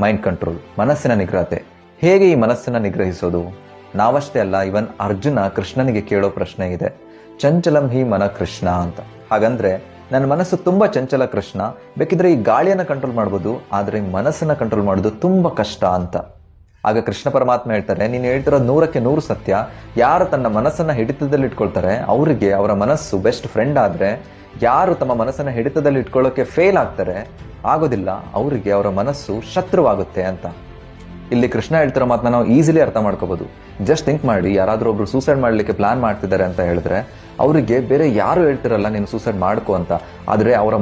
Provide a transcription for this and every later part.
Mind control, ಮನಸ್ಸಿನ ನಿಗ್ರಹತೆ. ಹೇಗೆ ಈ ಮನಸ್ಸನ್ನ ನಿಗ್ರಹಿಸೋದು? ನಾವಷ್ಟೇ ಅಲ್ಲ, ಇವನ್ ಅರ್ಜುನ ಕೃಷ್ಣನಿಗೆ ಕೇಳೋ ಪ್ರಶ್ನೆ ಇದೆ, ಚಂಚಲಂ ಹಿ ಮನ ಕೃಷ್ಣ ಅಂತ. ಹಾಗಂದ್ರೆ ನನ್ನ ಮನಸ್ಸು ತುಂಬಾ ಚಂಚಲ ಕೃಷ್ಣ, ಬೇಕಿದ್ರೆ ಈ ಗಾಳಿಯನ್ನ ಕಂಟ್ರೋಲ್ ಮಾಡ್ಬೋದು, ಆದ್ರೆ ಈ ಮನಸ್ಸನ್ನ ಕಂಟ್ರೋಲ್ ಮಾಡೋದು ತುಂಬಾ ಕಷ್ಟ ಅಂತ. ಆಗ ಕೃಷ್ಣ ಪರಮಾತ್ಮ ಹೇಳ್ತಾರೆ, ನೀನು ಹೇಳ್ತಿರೋ 100% ಸತ್ಯ. ಯಾರು ತನ್ನ ಮನಸ್ಸನ್ನ ಹಿಡಿತದಲ್ಲಿ ಇಟ್ಕೊಳ್ತಾರೆ ಅವರಿಗೆ ಅವರ ಮನಸ್ಸು ಬೆಸ್ಟ್ ಫ್ರೆಂಡ್ ಆದ್ರೆ, ಯಾರು ತಮ್ಮ ಮನಸ್ಸನ್ನ ಹಿಡಿತದಲ್ಲಿ ಇಟ್ಕೊಳ್ಳೋಕೆ ಫೇಲ್ ಆಗ್ತಾರೆ ಆಗೋದಿಲ್ಲ, ಅವರಿಗೆ ಅವರ ಮನಸ್ಸು ಶತ್ರುವಾಗುತ್ತೆ ಅಂತ. ಇಲ್ಲಿ ಕೃಷ್ಣ ಹೇಳ್ತಿರೋ ಮಾತನ್ನ ನಾವು ಈಸಿಲಿ ಅರ್ಥ ಮಾಡ್ಕೋಬಹುದು. ಜಸ್ಟ್ ಥಿಂಕ್ ಮಾಡಿ, ಯಾರಾದ್ರೂ ಒಬ್ರು ಸೂಸೈಡ್ ಮಾಡ್ಲಿಕ್ಕೆ ಪ್ಲಾನ್ ಮಾಡ್ತಿದ್ದಾರೆ ಅಂತ ಹೇಳಿದ್ರೆ ಅವರಿಗೆ ಬೇರೆ ಯಾರು ಹೇಳ್ತಿರಲ್ಲ ನೀನು ಸೂಸೈಡ್ ಮಾಡ್ಕೋ ಅಂತ, ಆದ್ರೆ ಅವರ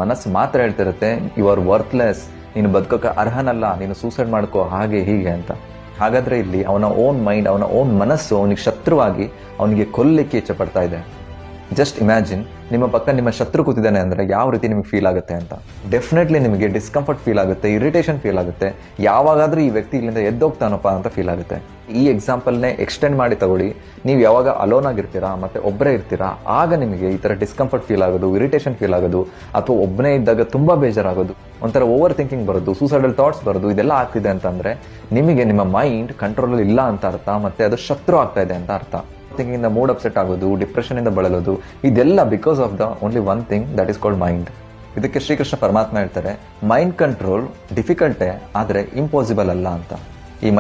ಮನಸ್ಸು ಮಾತ್ರ ಹೇಳ್ತಿರುತ್ತೆ, ಯು ಆರ್ ವರ್ತ್ಲೆಸ್, ನೀನು ಬದುಕೋಕೆ ಅರ್ಹನಲ್ಲ, ನೀನು ಸೂಸೈಡ್ ಮಾಡ್ಕೋ, ಹಾಗೆ ಹೀಗೆ ಅಂತ. ಹಾಗಾದ್ರೆ ಇಲ್ಲಿ ಅವನ ಓನ್ ಮೈಂಡ್, ಅವನ ಓನ್ ಮನಸ್ಸು ಅವನಿಗೆ ಶತ್ರುವಾಗಿ ಅವನಿಗೆ ಕೊಲ್ಲಿಕ್ಕೆ ಇಚ್ಛೆ ಪಡ್ತಾ ಇದೆ. ಜಸ್ಟ್ ಇಮ್ಯಾಜಿನ್, ನಿಮ್ಮ ಪಕ್ಕ ನಿಮ್ಮ ಶತ್ರು ಕೂತಿದ್ದಾನೆ ಅಂದ್ರೆ ಯಾವ ರೀತಿ ನಿಮಗೆ ಫೀಲ್ ಆಗುತ್ತೆ ಅಂತ. ಡೆಫಿನೆಟ್ಲಿ ನಿಮಗೆ ಡಿಸ್ಕಂಫರ್ಟ್ ಫೀಲ್ ಆಗುತ್ತೆ, ಇರಿಟೇಷನ್ ಫೀಲ್ ಆಗುತ್ತೆ, ಯಾವಾಗಾದ್ರೂ ಈ ವ್ಯಕ್ತಿ ಇಲ್ಲಿಂದ ಎದ್ದೋಗ್ತಾನಪ್ಪ ಅಂತ ಫೀಲ್ ಆಗುತ್ತೆ. ಈ ಎಕ್ಸಾಂಪಲ್ನೇ ಎಕ್ಸ್ಟೆಂಡ್ ಮಾಡಿ ತಗೊಳ್ಳಿ. ನೀವು ಯಾವಾಗ ಅಲೋನ್ ಆಗಿರ್ತೀರಾ ಮತ್ತೆ ಒಬ್ಬರೇ ಇರ್ತೀರಾ, ಆಗ ನಿಮಗೆ ಈ ತರ ಡಿಸ್ಕಂಫರ್ಟ್ ಫೀಲ್ ಆಗೋದು, ಇರಿಟೇಷನ್ ಫೀಲ್ ಆಗೋದು, ಅಥವಾ ಒಬ್ಬನೇ ಇದ್ದಾಗ ತುಂಬಾ ಬೇಜಾರಾಗೋದು, ಒಂಥರ ಓವರ್ ಥಿಂಕಿಂಗ್ ಬರೋದು, ಸೂಸೈಡಲ್ ಥಾಟ್ಸ್ ಬರೋದು, ಇದೆಲ್ಲ ಆಗ್ತಿದೆ ಅಂತಂದ್ರೆ ನಿಮಗೆ ನಿಮ್ಮ ಮೈಂಡ್ ಕಂಟ್ರೋಲ್ ಇಲ್ಲ ಅಂತ ಅರ್ಥ, ಮತ್ತೆ ಅದು ಶತ್ರು ಆಗ್ತಾ ಇದೆ ಅಂತ ಅರ್ಥ. ಥಿಂಕಿಂಗ್ ಇಂದ ಮೂಡ್ ಅಪ್ಸೆಟ್ ಆಗೋದು, ಡಿಪ್ರೆಷನ್ ಇಂದ ಬಳಲೋದು, ಇದೆಲ್ಲ because of the only one thing that is called mind. ಇದಕ್ಕೆ ಶ್ರೀಕೃಷ್ಣ ಪರಮಾತ್ಮ ಹೇಳ್ತಾರೆ, ಮೈಂಡ್ ಕಂಟ್ರೋಲ್ ಡಿಫಿಕಲ್ಟೇ ಆದ್ರೆ ಇಂಪಾಸಿಬಲ್ ಅಲ್ಲ ಅಂತ. ಈ